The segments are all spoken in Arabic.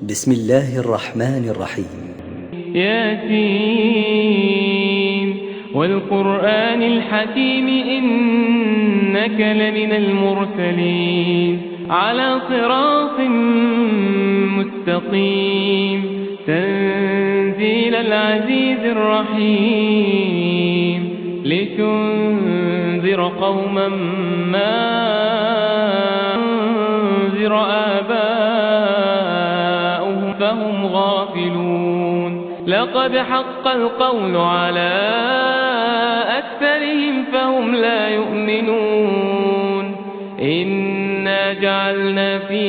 بسم الله الرحمن الرحيم. ياسين والقرآن الحكيم إنك لمن المرسلين على صراط مستقيم تنزيل العزيز الرحيم لتنذر قوما ما أنذر آباؤهم فهم غافلون لقد حق القول على أكثرهم فهم لا يؤمنون إنا جعلنا في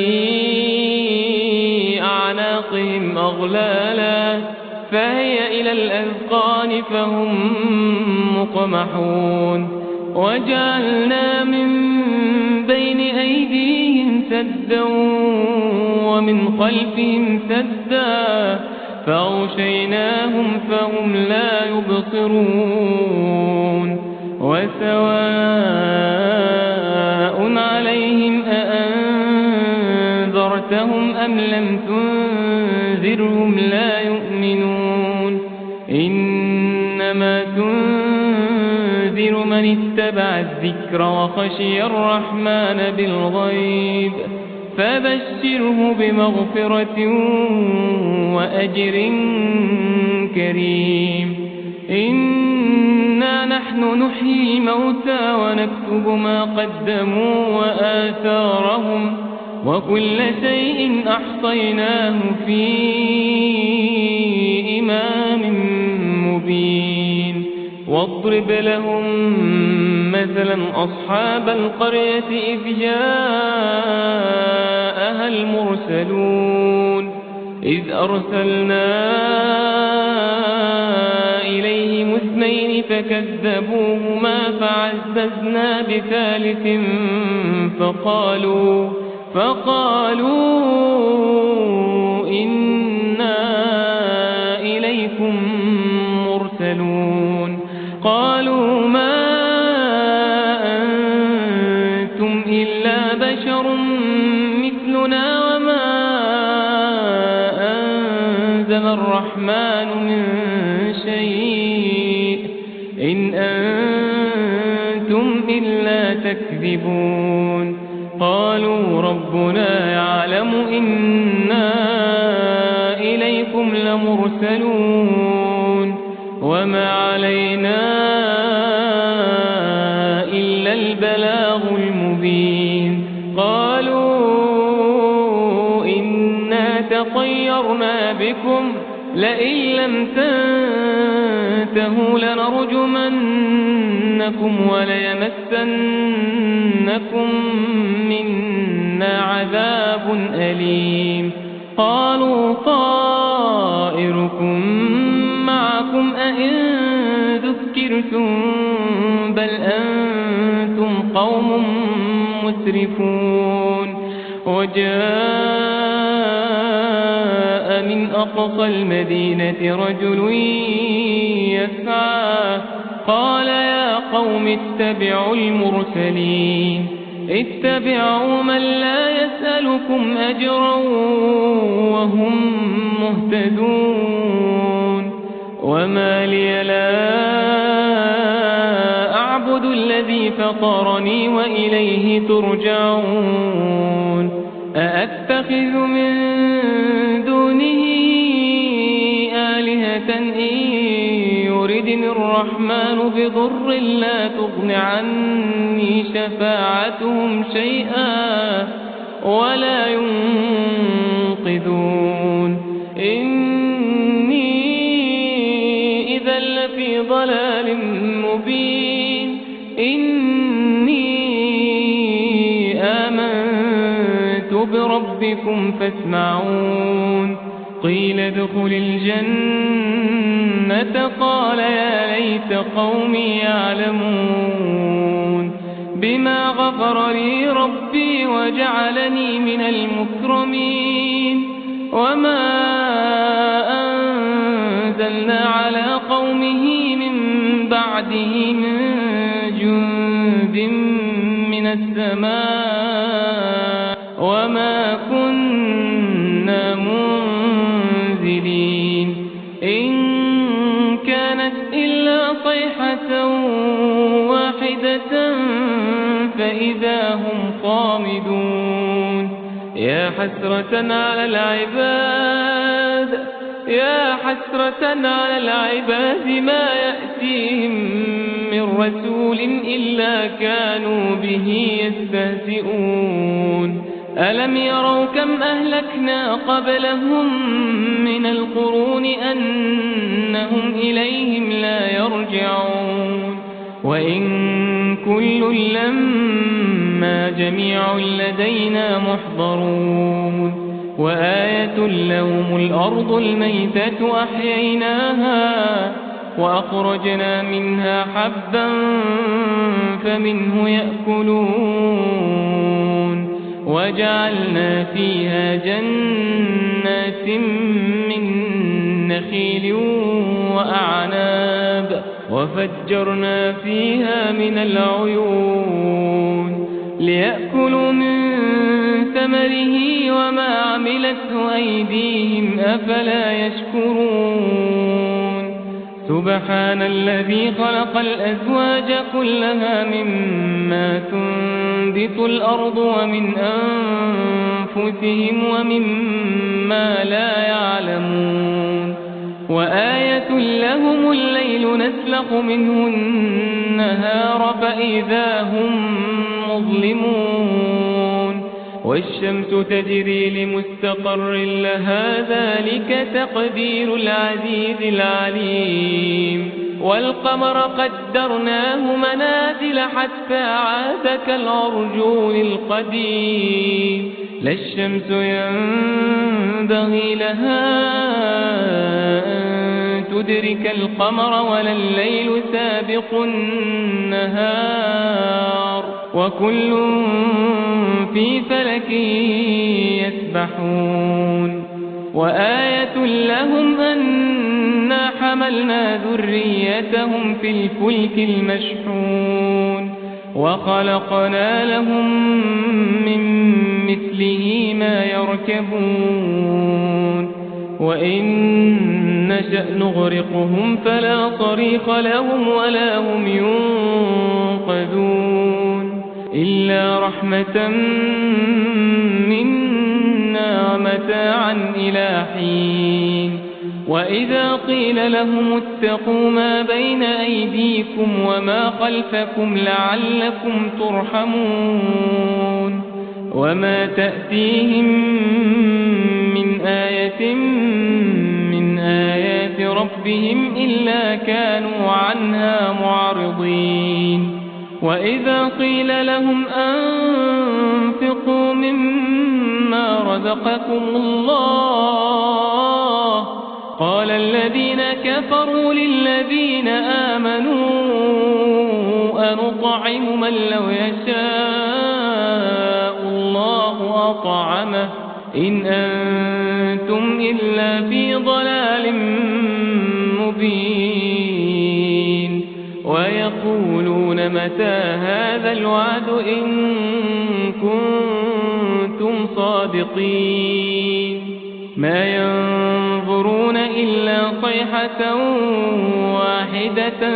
أعناقهم أغلالا فهي إلى الأذقان فهم مقمحون وجعلنا من بين أيديهم سدا ومن خلفهم سدا فأغشيناهم فهم لا يبصرون وسواء عليهم أأنذرتهم أم لم تنذرهم لا يؤمنون إنما تنذر من اتبع الذكر وخشي الرحمن بالغيب فبشره بمغفرة وأجر كريم إنا نحن نحيي الموتى ونكتب ما قدموا وآثارهم وكل شيء أحصيناه في إمام مبين واضرب لهم مثلا أصحاب القرية إذ جاءها المرسلون إذ أرسلنا إليهم اثنين فكذبوهما فعززنا بثالث فقالوا إنا إليكم مرسلون قالوا ما أنتم إلا بشر مثلنا وما أنزل الرحمن من شيء إن أنتم إلا تكذبون قالوا ربنا يعلم إنا إليكم لمرسلون وما علينا إلا البلاغ المبين قالوا إنا تطيرنا بكم لئن لم تنتهوا لنرجمنكم وليمسنكم منا عذاب أليم قالوا طائركم معكم أئن ذكرتم بل أنتم قوم مسرفون وجاء من أقصى المدينة رجل يسعى قال يا قوم اتبعوا المرسلين اتبعوا من لا يسألكم أجرا وهم مهتدون وما لي لا أعبد الذي فطرني وإليه ترجعون أأتخذ من دونه آلهة إن يردني الرحمن بضر لا تغن عني شفاعتهم شيئا ولا ينقذون إني إذا لفي ضلال مبين إني آمنت بربكم فاسمعون قيل ادخل الجنة قال يا ليت قومي يعلمون بما غفر لي ربي وجعلني من المكرمين وما أنزلنا على قومه من بعده من جند من السماء وما كنا منذرين فإذا هم خامدون يا حسرة على العباد ما يأتيهم من رسول إلا كانوا به يستهزئون ألم يروا كم أهلكنا قبلهم من القرون أنهم إليهم لا يرجعون وإن كل لما جميع لدينا محضرون وآية لهم الأرض الميتة أحييناها وأخرجنا منها حبا فمنه يأكلون وجعلنا فيها جنات من نخيل وأعناب وفجرنا فيها من العيون ليأكلوا من ثمره وما عملته أيديهم أفلا يشكرون سبحان الذي خلق الأزواج كلها مما تنبت الأرض ومن أنفسهم ومما لا يعلمون وآية لهم الليل نسلخ منه النهار فإذا هم مظلمون والشمس تجري لمستقر لها ذلك تقدير العزيز العليم والقمر قدرناه منازل حتى عاد كالعرجون القديم لا الشمس ينبغي لها أن تدرك القمر ولا الليل سابق النهار وكل في فلك يسبحون وآية لهم أنا حملنا ذريتهم في الفلك المشحون وخلقنا لهم من مثله ما يركبون وإن نشأ نغرقهم فلا صريخ لهم ولا هم ينقذون إلا رحمة منا ومتاعا إلى حين وإذا قيل لهم اتقوا ما بين أيديكم وما خلفكم لعلكم ترحمون وما تأتيهم من آية من آيات ربهم إلا كانوا عنها معرضين وإذا قيل لهم أنفقوا مما رزقكم الله قال الذين كفروا للذين آمنوا أنطعم من لو يشاء الله أطعمه إن أنتم إلا في ضلال مبين ويقولون متى هذا الوعد إن كنتم صادقين ما ينظرون إلا صيحة واحدة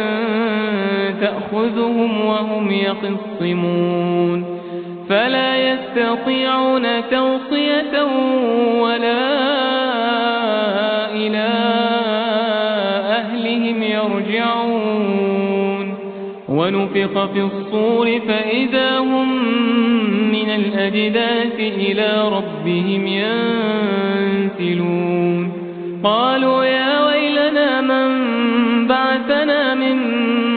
تأخذهم وهم يخصمون فلا يستطيعون توصية ولا إلى أهلهم يرجعون ونفخ في الصور فإذا هم من الأجداث إلى ربهم ينسلون قالوا يا ويلنا من بعثنا من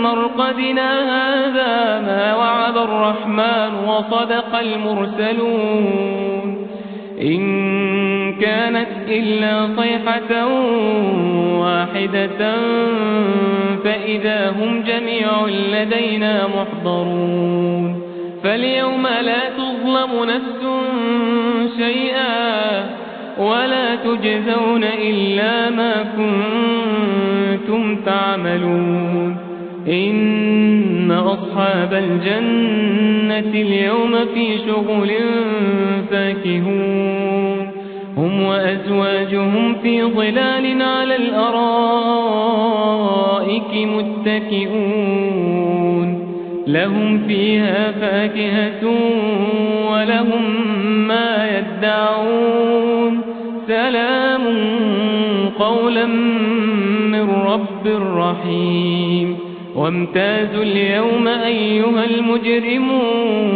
مرقدنا هذا ما وعد الرحمن وصدق المرسلون إن كانت إلا صيحة واحدة فإذا هم جميع لدينا محضرون فاليوم لا تظلم نفس شيئا ولا تجزون إلا ما كنتم تعملون إن أصحاب الجنة اليوم في شغل فاكهون هم وأزواجهم في ظلال على الأرائك متكئون لهم فيها فاكهة ولهم ما يدعون سلام قولا من رب رحيم وامتازوا اليوم أيها المجرمون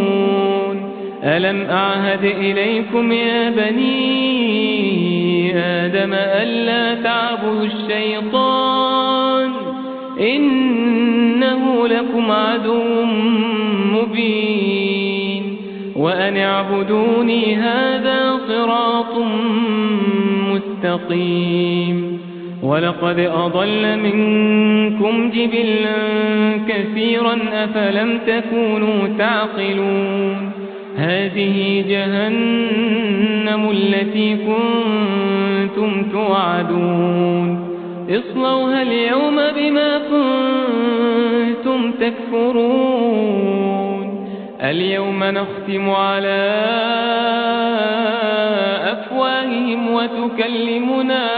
ألم أعهد إليكم يا بني آدم ألا تعبدوا الشيطان إنه لكم عدو مبين وأن اعبدوني هذا صراط مستقيم ولقد أضل منكم جبلا كثيرا أفلم تكونوا تعقلون هذه جهنم التي كنتم توعدون اصلوها اليوم بما كنتم تكفرون اليوم نختم على أفواههم وتكلمنا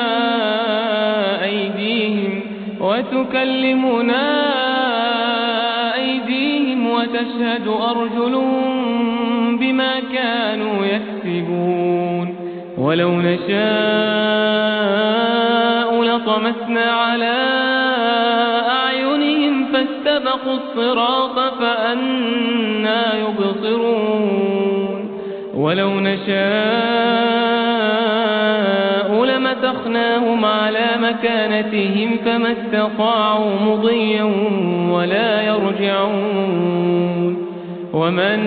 أيديهم وتشهد أرجلهم بما كانوا يكسبون ولو نشاء لطمسنا على أعينهم فاستبقوا الصراط فأنى يبصرون ولو نشاء لمسخناهم على مكانتهم فما استطاعوا مضيا ولا يرجعون ومن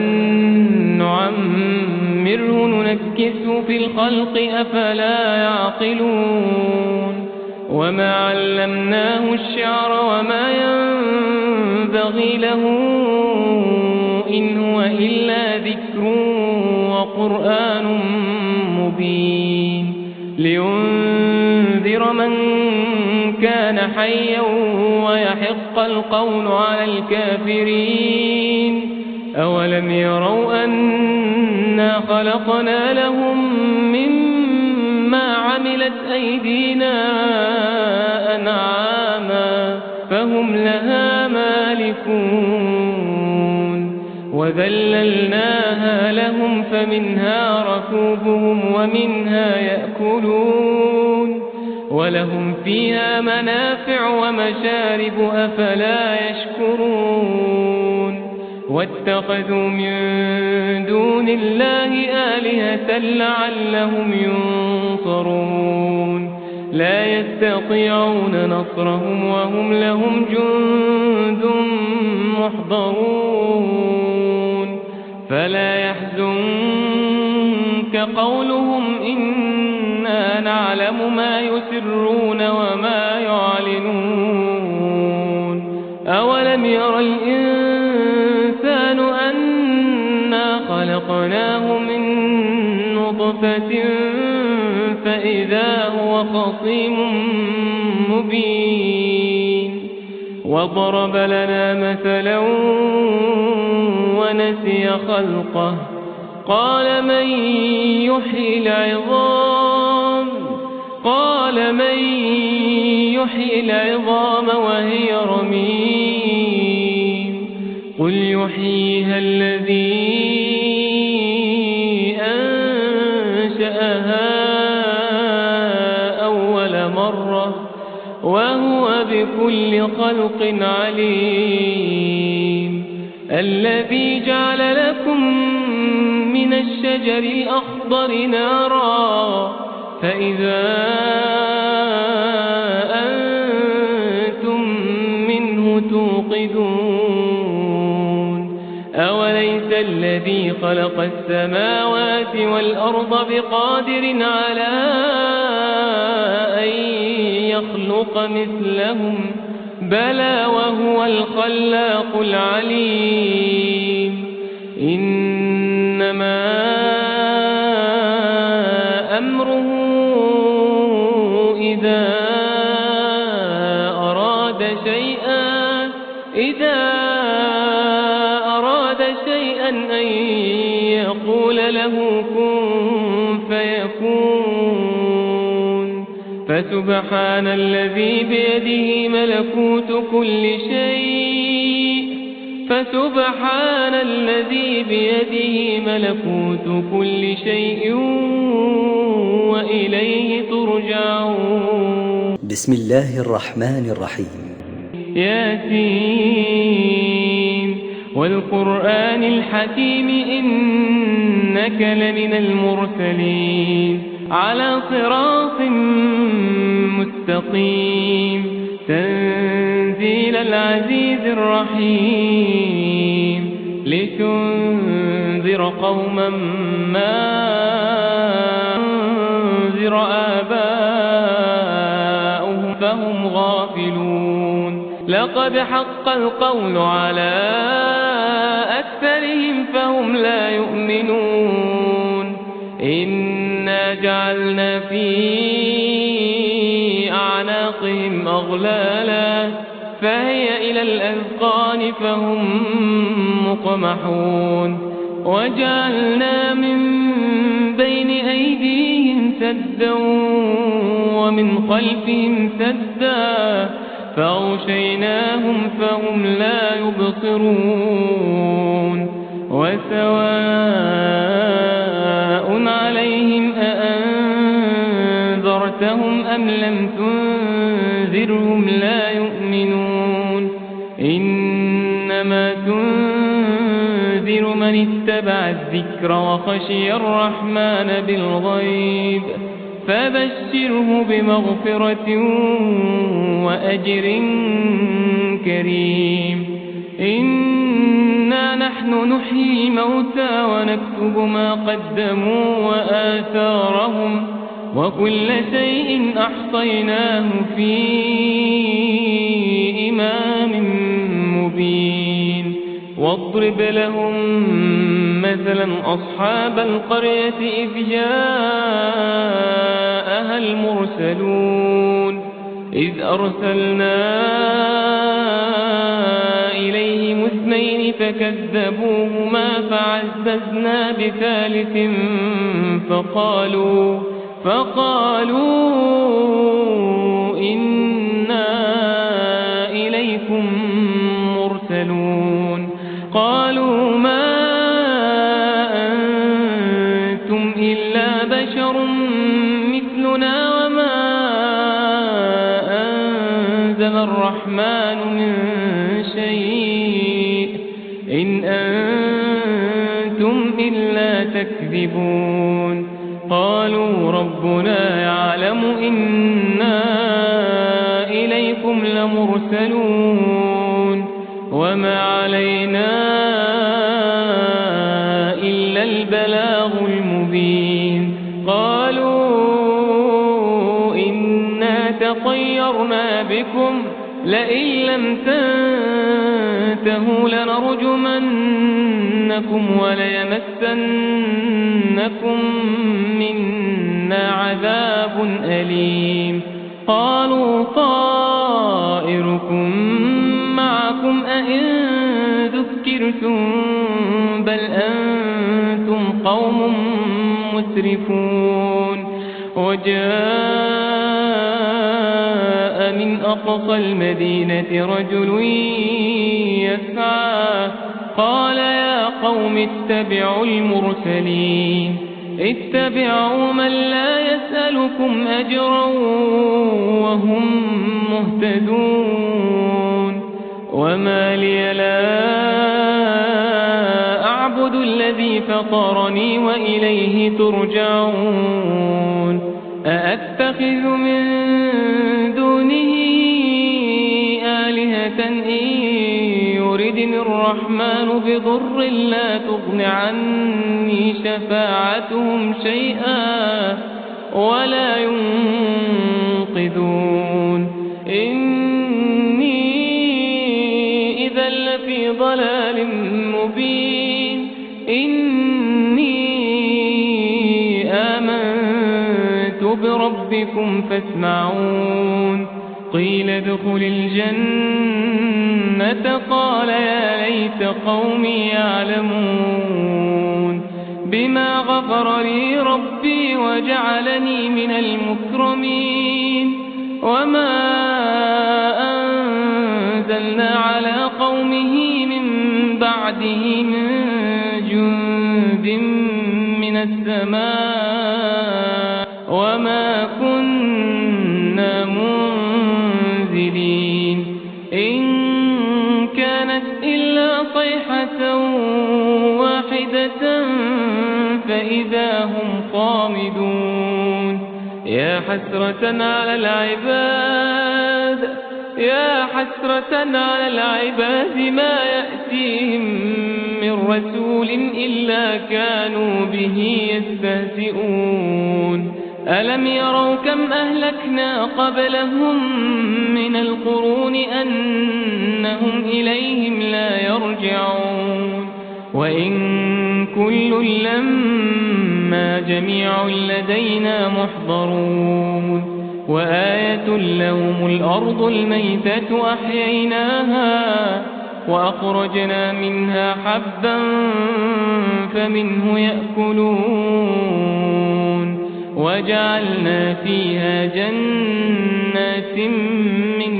نعمره ننكسه في الخلق أفلا يعقلون وما علمناه الشعر وما ينبغي له إن هو إلا ذكر وقرآن مبين لينذر من كان حيا ويحق القول على الكافرين أولم يروا أنا خلقنا لهم مما عملت أيدينا أنعاما فهم لها مالكون وذللناها لهم فمنها ركوبهم ومنها يأكلون ولهم فيها منافع ومشارب أفلا يشكرون واتخذوا من دون الله آلهة لعلهم ينصرون لا يستطيعون نصرهم وهم لهم جند محضرون فلا يحزنك قولهم إنا نعلم ما يسرون وما يعلنون أولم ير الإنسان أنا خلقناه من نطفة فإذا هو خصيم مبين وضرب لنا مثلا ونسي خلقه قال من يحيي العظام وهي رميم قل يحييها الذي أنشأها أول مرة وهو بكل خلق عليم الذي جعل لكم من الشجر الأخضر نارا فإذا أنتم منه توقدون أوليس الذي خلق السماوات والأرض بقادر على أن يخلق مثلهم بلى وهو الخلاق العليم إنما أمره إذا أراد شيئا أن يقول له كن فيكون فسبحان الذي بيده ملكوت كل شيء فسبحان الذي بيده ملكوت كل شيء وإليه ترجعون. بسم الله الرحمن الرحيم. ياسين والقرآن الحكيم إنك لمن المرسلين على صراط مستقيم تنزيل العزيز الرحيم لتنذر قوما ما أنذر آباؤهم فهم غافلون لقد حق القول على أكثرهم فهم لا يؤمنون إنا جعلنا في أعناقهم أغلالا فهي إلى الأذقان فهم مقمحون وجعلنا من بين أيديهم سدا ومن خلفهم سدا فأغشيناهم فهم لا يبصرون وسواء عليهم أأنذرتهم أم لم تنذرهم لا يؤمنون إنما تنذر من اتبع الذكر وخشي الرحمن بالغيب فبشره بمغفرة وأجر كريم إنا نحن نحيي الموتى ونكتب ما قدموا وآثارهم وكل شيء أحصيناه في إمام مبين واضرب لهم مثلا أصحاب القرية إذ جاءها المرسلون إذ أرسلنا إليهم اثنين فكذبوهما فعززنا بثالث فقالوا إنا إليكم مرسلون قالوا ما أنتم إلا بشر مثلنا وما أنزل الرحمن من شيء إن أنتم إلا تكذبون قالوا ربنا يعلم إنا إليكم لمرسلون وما علينا إلا البلاغ المبين قالوا إنا تطيرنا بكم لئن لم تنتهوا لنرجمنكم وليمسنكم منا عذاب أليم قالوا طائركم معكم أئن ذكرتم بل أنتم قوم مسرفون وجاء من أقصى المدينة رجل يسعى قال يا قوم اتبعوا المرسلين اتبعوا من لا يسألكم أجرا وهم مهتدون وما لي لا أعبد الذي فطرني وإليه ترجعون أأتخذ من دونه آلهة إن يردني الرحمن بضر لا تغن عني شفاعتهم شيئا ولا ينقذون إني إذا لفي ضلال مبين إني آمنت بربكم فاسمعون قيل ادخل الجنة قال يا ليت قومي يعلمون بما غفر لي ربي وجعلني من المكرمين وما أنزلنا على قومه من بعده من جند من السماء وما كنا منزلين إن كانت إلا صيحة واحدة فإذا هم خامدون يا حسرة على العباد ما يأتيهم من رسول إلا كانوا به يستهزئون ألم يروا كم أهلكنا قبلهم من القرون أنهم إليهم لا يرجعون وإن كل لما جميع لدينا محضرون وآية لهم الأرض الميتة أحييناها وأخرجنا منها حبا فمنه يأكلون وجعلنا فيها جنات من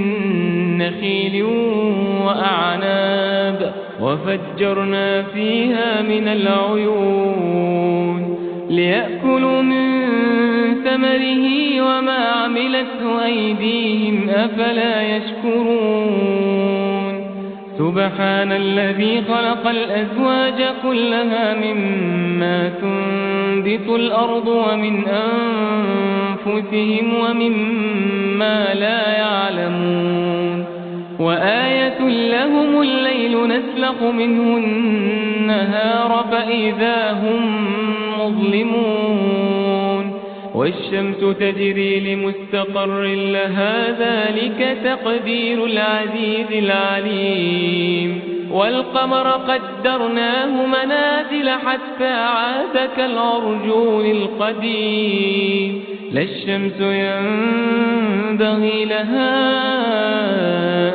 نخيل وأعناب وفجرنا فيها من العيون ليأكلوا من ثمره وما عملته أيديهم أفلا يشكرون سبحان الذي خلق الأزواج كلها مما تنبت الأرض ومن أنفسهم ومما لا يعلمون وآية لهم الليل نسلخ منه النهار فإذا هم مظلمون والشمس تجري لمستقر لها ذلك تقدير العزيز العليم والقمر قدرناه منازل حتى عاد كالعرجون القديم لا الشمس ينبغي لها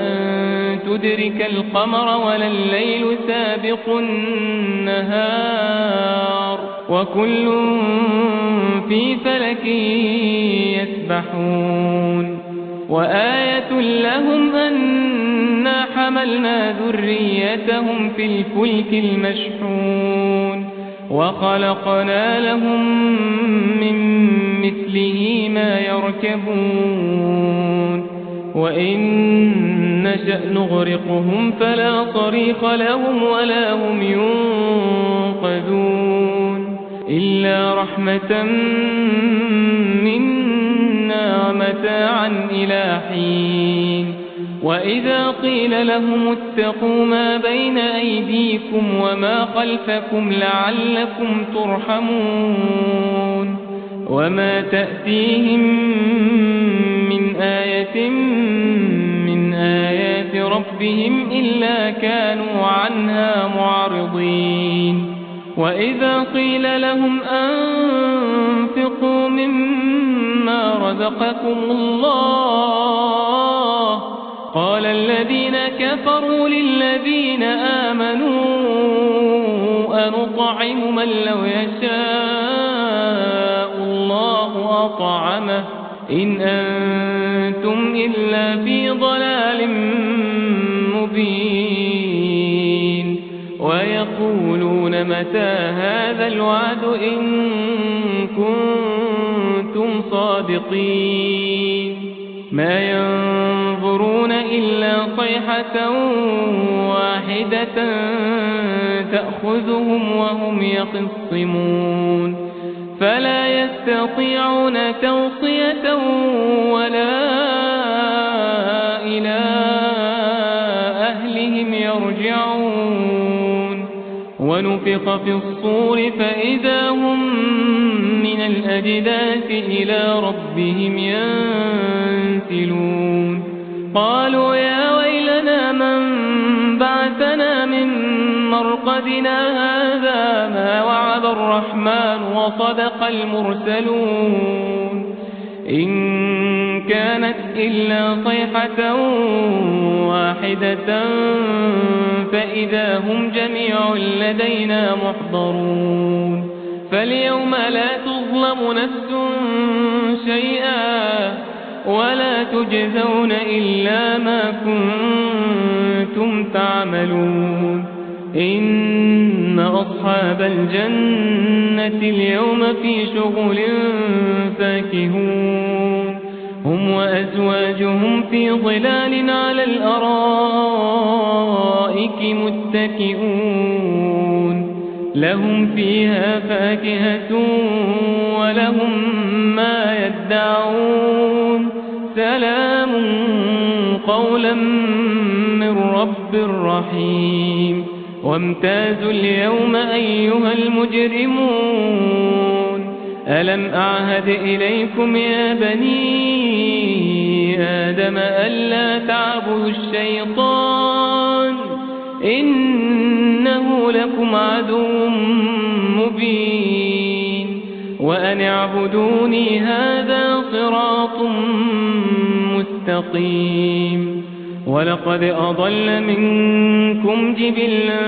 أن تدرك القمر ولا الليل سابق النهار وكل في فلك يسبحون وآية لهم أنا حملنا ذريتهم في الفلك المشحون وخلقنا لهم من مثله ما يركبون وإن نشأ نغرقهم فلا صريخ لهم ولا هم ينقذون إلا رحمة منا ومتاعا إلى حين وإذا قيل لهم اتقوا ما بين أيديكم وما خلفكم لعلكم ترحمون وما تأتيهم من آية من آيات ربهم إلا كانوا عنها معرضين وإذا قيل لهم أنفقوا مما رزقكم الله قال الذين كفروا للذين آمنوا أنطعم من لو يشاء الله أطعمه إن أنتم إلا في ضلال مبين ويقولون متى هذا الوعد إن كنتم صادقين ما ينظرون إلا صيحة واحدة تأخذهم وهم يخصمون فلا يستطيعون توصية ولا إلى أهلهم يرجعون ونفخ في الصور فإذا هم من الأجداث إلى ربهم ينسلون قالوا يا ويلنا من بعثنا من مرقدنا هذا ما وعد الرحمن وصدق المرسلون إن كانت إلا صيحة واحدة فإذا هم جميع لدينا محضرون فاليوم لا تظلم نفس شيئا ولا تجزون إلا ما كنتم تعملون إن أصحاب الجنة اليوم في شغل فاكهون هم وأزواجهم في ظلال على الأرائك متكئون لهم فيها فاكهة ولهم ما يدعون سلام قولا من رب رحيم وامتازوا اليوم أيها المجرمون ألم أعهد إليكم يا بني آدم ألا تعبدوا الشيطان إنه لكم عدو مبين وأن اعبدوني هذا صراط مستقيم ولقد أضل منكم جبلا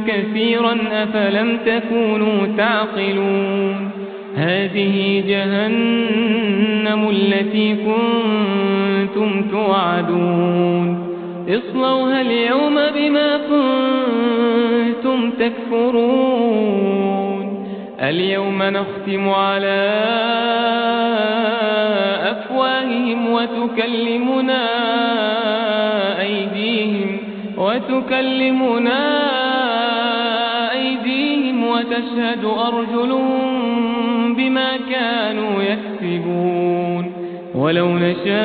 كثيرا أفلم تكونوا تعقلون هذه جهنم التي كنتم توعدون اصلوها اليوم بما كنتم تكفرون اليوم نختم على أفواههم وتكلمنا أيديهم وتشهد أرجلهم بما كانوا يكسبون ولو نشاء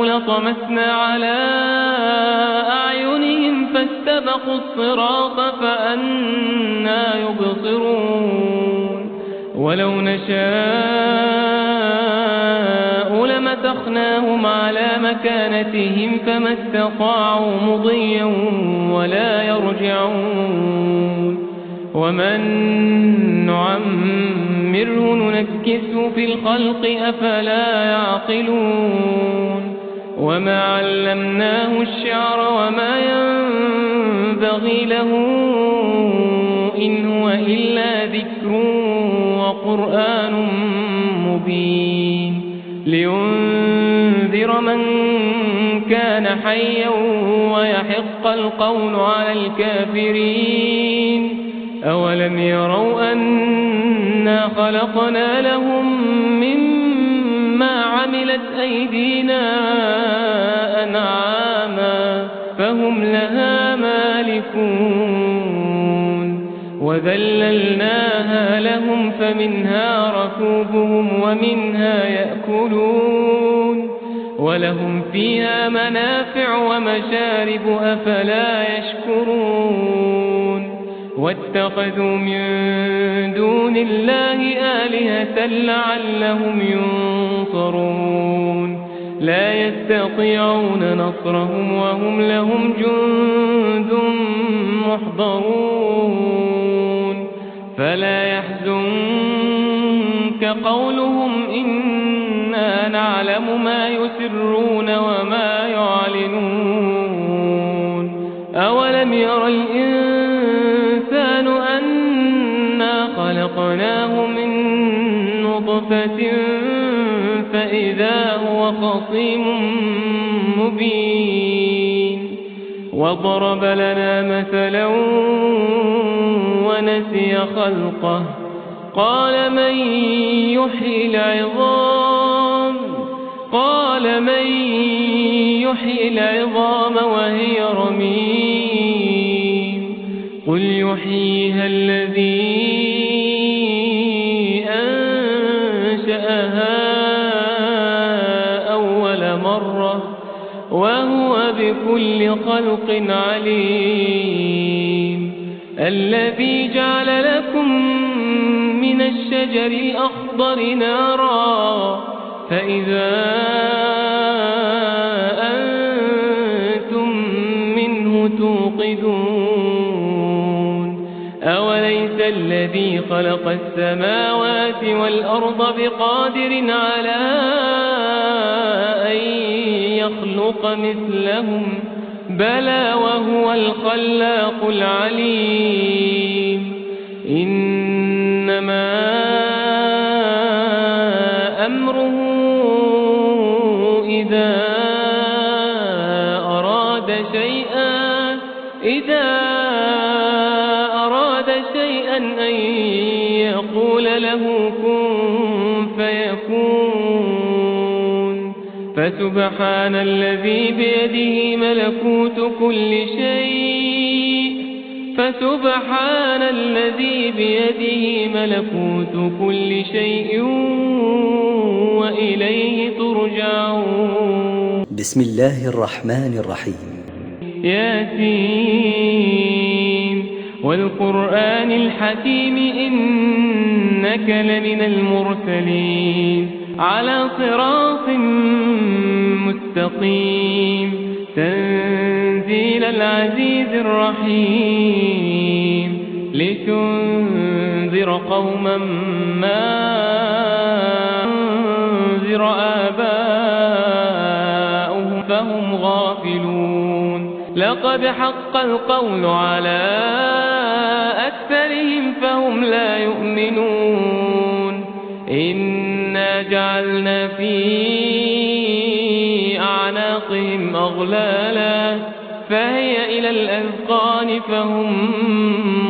لطمسنا على أعينهم فاستبقوا الصراط فأنى يبصرون ولو نشاء لمسخناهم على مكانتهم فما استطاعوا مضيا ولا يرجعون ومن نعمره ننكسه في الخلق أفلا يعقلون وما علمناه الشعر وما ينبغي له إن هو إلا ذكر وقرآن مبين لينذر من كان حيا ويحق القول على الكافرين أولم يروا أنا خلقنا لهم مما عملت أيدينا أنعاما فهم لها مالكون وذللناها لهم فمنها ركوبهم ومنها يأكلون ولهم فيها منافع ومشارب أفلا يشكرون واتخذوا من دون الله آلهة لعلهم ينصرون لا يستطيعون نصرهم وهم لهم جند محضرون فلا يحزنك قولهم إنا نعلم ما يسرون وما يعلنون أولم ير الإنسان أنا خلقناه من نطفة فإذا هو خصيم مبين وضرب لنا مثلا ونسي خلقه قال من يحيي العظام وهي رميم قل يحييها الذي أنشأها أول مرة وهو بكل خلق عليم الذي جعل لكم من الشجر الأخضر نارا فإذا أنتم منه توقدون أوليس الذي خلق السماوات والأرض بقادر على أن يخلق مثلهم بلى وهو الخلاق العليم إنما أمره إذا أراد شيئا إذا أراد شيئا أن يقول له كن فيكون فسبحان الذي بيده ملكوت كل شيء وإليه ترجعون. بسم الله الرحمن الرحيم. ياسين والقرآن الحكيم إنك لمن المرسلين على صراط مستقيم تنزيل العزيز الرحيم لتنذر قوما ما أنذر آباؤهم فهم غافلون لقد حق القول على أكثرهم فهم لا يؤمنون إنا جعلنا في أعناقهم أغلالا فهي إلى الأذقان فهم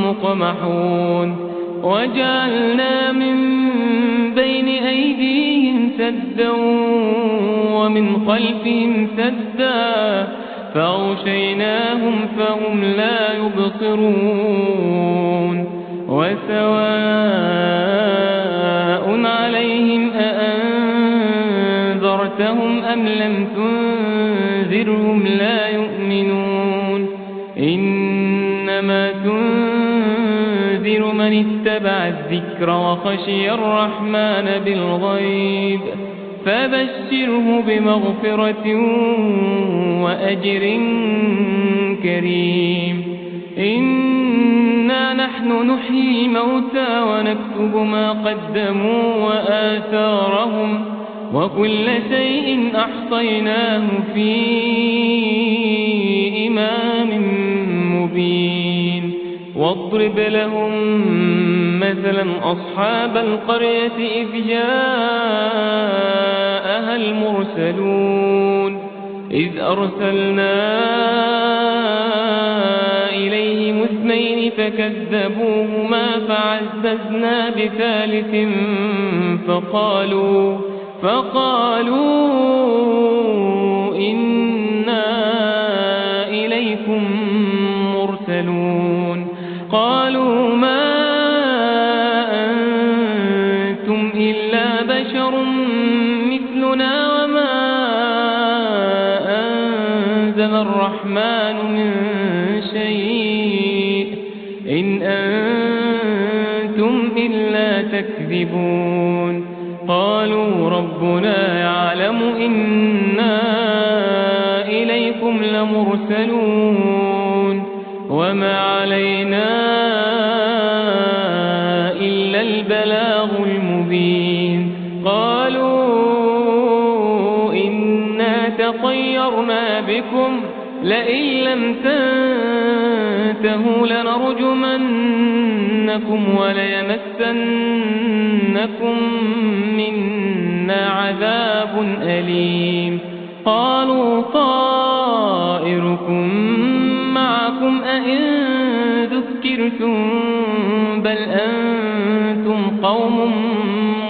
مقمحون وجعلنا من بين أيديهم سدا ومن خلفهم سدا فأغشيناهم فهم لا يبصرون وسواء عليهم أأنذرتهم أم لم تنذرهم لا يؤمنون إنما تنذر من اتبع الذكر وخشي الرحمن بالغيب فبشره بمغفرة وأجر كريم إنا نحن نحيي الموتى ونكتب ما قدموا وآثارهم وكل شيء أحصيناه في إمام مبين واضرب لهم مثلا أصحاب القرية إذ جاءها المرسلون إذ أرسلنا إليهم اثنين فكذبوهما فعززنا بثالث فقالوا إنا إليكم مرسلون قالوا ما أنتم إلا بشر مثلنا وما أنزل الرحمن من شيء إن أنتم إلا تكذبون قالوا ربنا يعلم إنا إليكم لمرسلون وما علينا إلا البلاغ المبين قالوا إنا تطيرنا بكم لئن لم تنتهوا لنرجمنكم وليمسنكم منا عذاب أليم قالوا طائركم معكم أئن ذكرتم بل أنتم قوم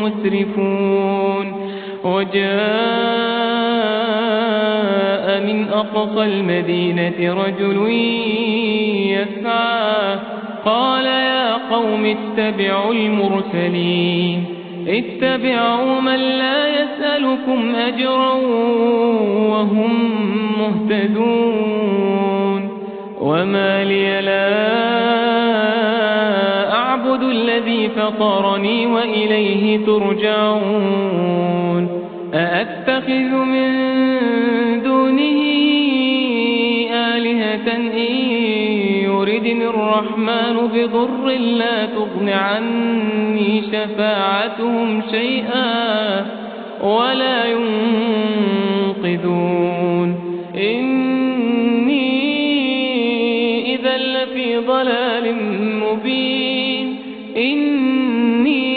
مسرفون وجاء من أقصى المدينة رجل يسعى قال يا قوم اتبعوا المرسلين اتبعوا من لا يسألكم أجرا وهم مهتدون وما لي لا أعبد الذي فطرني وإليه ترجعون أأتخذ من دونه آلهة إن يردني الرحمن بضر لا تغن عني شفاعتهم شيئا ولا ينقذون إني إذا لفي ضلال مبين إني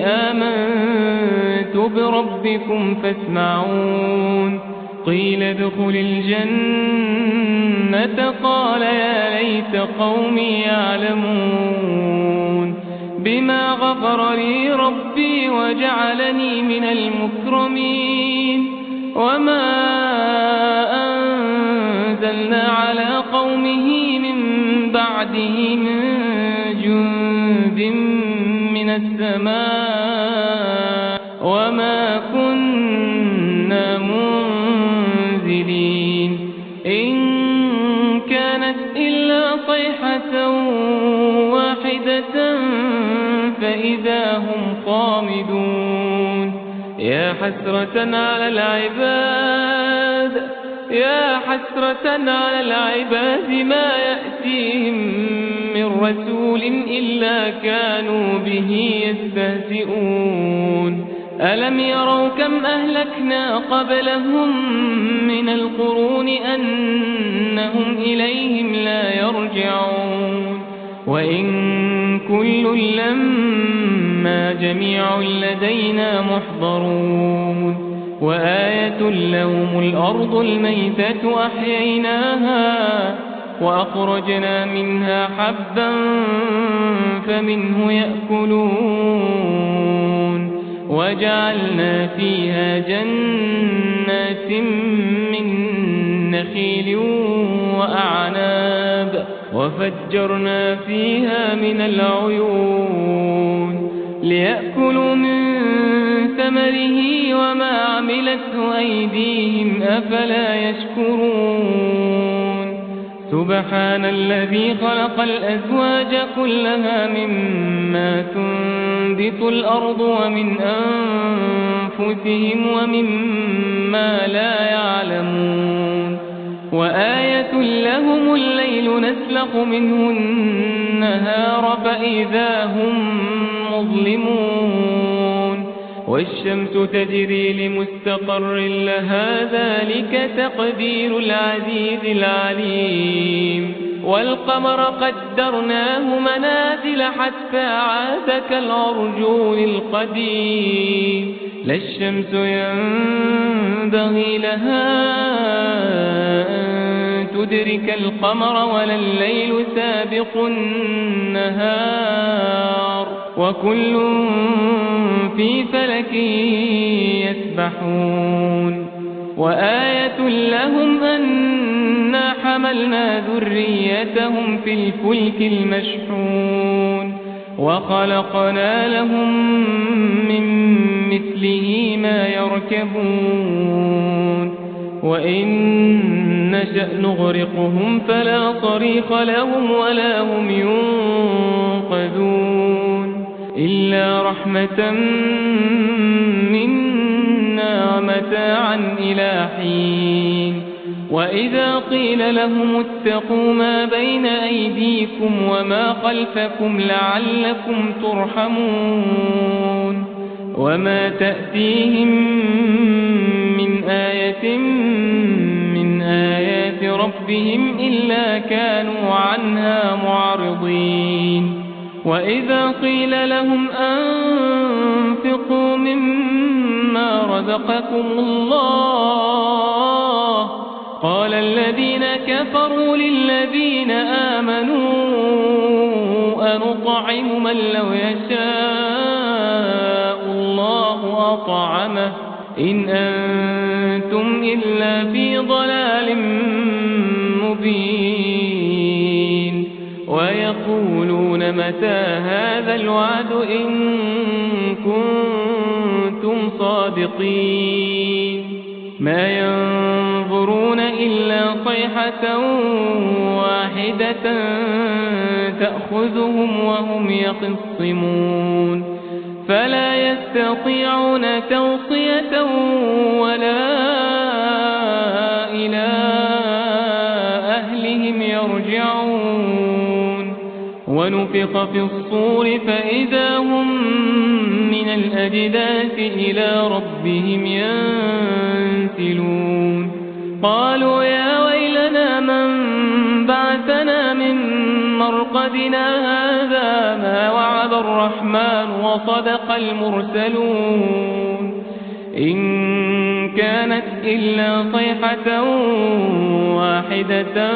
آمنت بربكم فاسمعون قيل ادخل الجنة قال يا ليت قومي يعلمون بما غفر لي ربي وجعلني من المكرمين وما أنزلنا على قومه من بعده من جند من السماء وما كنا منزلين إن كانت إلا صيحة واحدة فإذا هم خامدون يا حسرة على العباد ما يأتيهم من رسول إلا كانوا به يستهزئون ألم يروا كم أهلكنا قبلهم من القرون أنهم إليهم لا يرجعون وإن كل لما جميع لدينا محضرون وآية لهم الأرض الميتة أحييناها وأخرجنا منها حبا فمنه يأكلون وجعلنا فيها جنات من نخيل وأعناب وفجرنا فيها من العيون ليأكلوا من ثمره وما عملته أيديهم أفلا يشكرون سبحان الذي خلق الأزواج كلها مما تنبت الأرض ومن أنفسهم ومما لا يعلمون وآية لهم الليل نسلخ منه النهار فإذا هم مظلمون والشمس تجري لمستقر لها ذلك تقدير العزيز العليم والقمر قدرناه منازل حتى عاد كالعرجون القديم لا الشمس ينبغي لها أن تدرك القمر ولا الليل سابق النهار وكل في فلك يسبحون وآية لهم أنا حملنا ذريتهم في الفلك المشحون وخلقنا لهم من مثله ما يركبون وإن نشأ نغرقهم فلا صريخ لهم ولا هم ينقذون إلا رحمة منا ومتاعا إلى حين وإذا قيل لهم اتقوا ما بين أيديكم وما خلفكم لعلكم ترحمون وما تأتيهم من آية من آيات ربهم إلا كانوا عنها معرضين وإذا قيل لهم أنفقوا مما رزقكم الله قال الذين كفروا للذين آمنوا أنطعم من لو يشاء الله أطعمه إن أنتم إلا في ضلال مبين ويقولون متى هذا الوعد إن كنتم صادقين ما ينظرون إلا صيحة واحدة تأخذهم وهم يخصمون فلا يستطيعون توصية ولا إلى أهلهم يرجعون ونفخ في الصور فإذا هم من الأجداث إلى ربهم ينسلون قالوا يا ويلنا من بعثنا من مرقدنا هذا ما وعد الرحمن وصدق المرسلون إن كانت إلا صيحة واحدة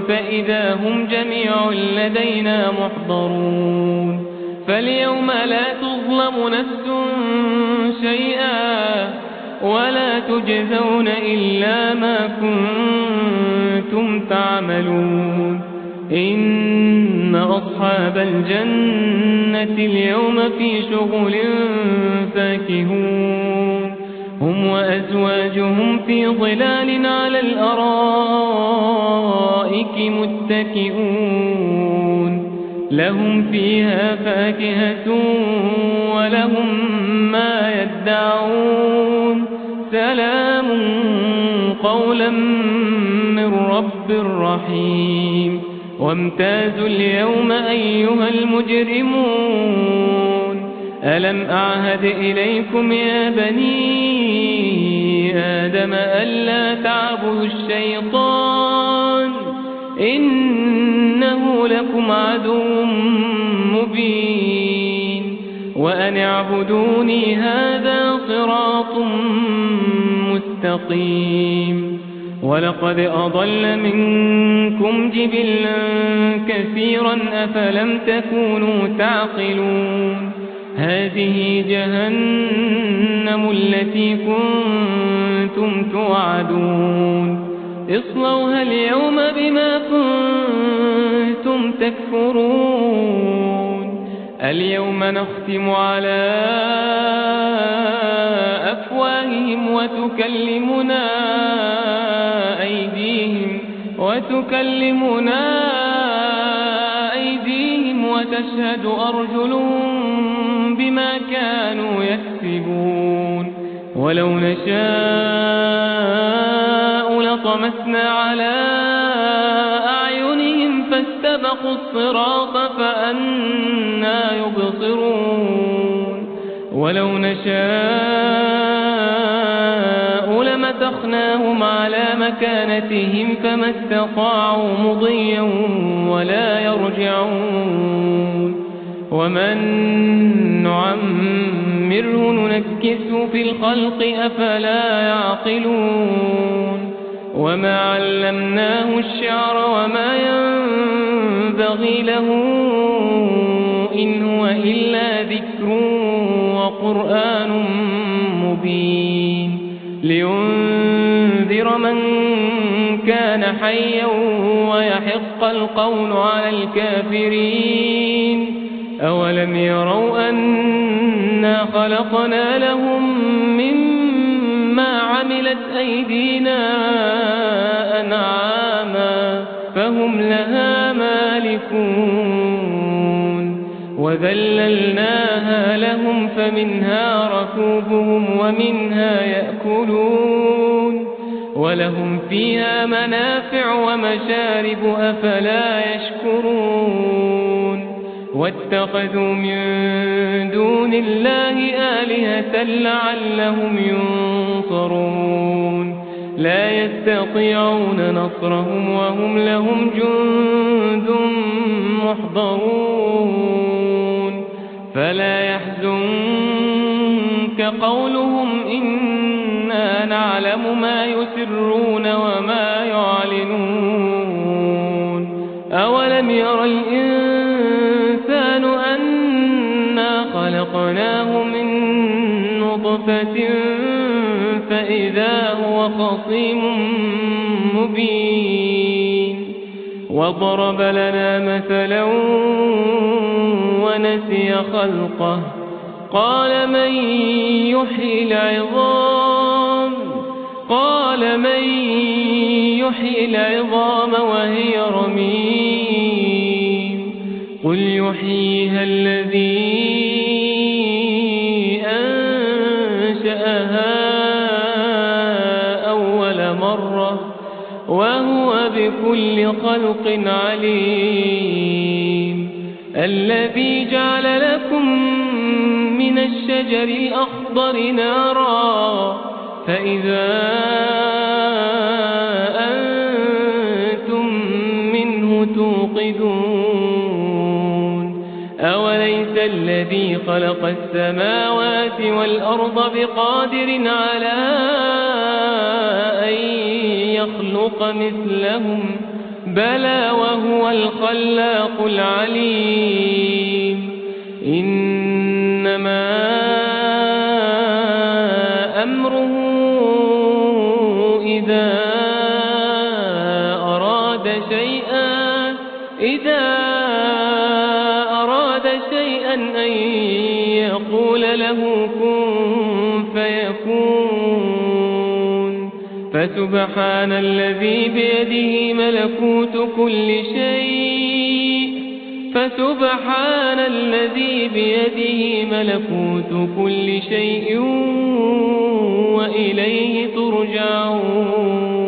فإذا هم جميع لدينا محضرون فاليوم لا تظلم نفس شيئا ولا تجزون إلا ما كنتم تعملون إن أصحاب الجنة اليوم في شغل فاكهون هم وأزواجهم في ظلال على الأرائك متكئون لهم فيها فاكهة ولهم ما يدعون سلام قولا من رب رحيم وامتازوا اليوم أيها المجرمون ألم أعهد إليكم يا بني آدم ألا تعبدوا الشيطان إنه لكم عدو مبين وأن اعبدوني هذا صراط مستقيم ولقد أضل منكم جبلا كثيرا أفلم تكونوا تعقلون هذه جهنم التي كنتم توعدون اصلوها اليوم بما كنتم تكفرون اليوم نختم على أفواههم وتكلمنا أيديهم وتشهد أرجلهم بما كانوا يكسبون ولو نشاء لطمسنا على أعينهم فاستبقوا الصراط فأنى يبصرون ولو نشاء لمسخناهم على مكانتهم فما استطاعوا مضيا ولا يرجعون ومن نعمره ننكسه في الخلق أفلا يعقلون وما علمناه الشعر وما ينبغي له إن هو إلا ذكر وقرآن مبين لينذر من كان حيا ويحق القول على الكافرين أولم يروا أنا خلقنا لهم مما عملت أيدينا أنعاما فهم لها مالكون وذللناها لهم فمنها ركوبهم ومنها يأكلون ولهم فيها منافع ومشارب أفلا يشكرون واتخذوا من دون الله آلهة لعلهم ينصرون لا يستطيعون نصرهم وهم لهم جند محضرون فلا يحزنك قولهم إنا نعلم ما يسرون وما يعلنون أولم ير الإنسان أنا خلقناه من نطفة فإذا هو خصيم مبين وضرب لنا مثلا ونسي خلقه قال من يحيي العظام وهي رميم قل يحييها الذي أنشأها أول مرة وهو بكل خلق عليم الذي جعل لكم من الشجر الأخضر نارا فإذا أنتم منه توقدون أوليس الذي خلق السماوات والأرض بقادر على أن يخلق مثلهم بلى وهو الخلاق العليم إنما أمره إذا أراد شيئا أن يقول له كن فيكون فسبحان الذي بيده ملكوت كل شيء وإليه ترجعون.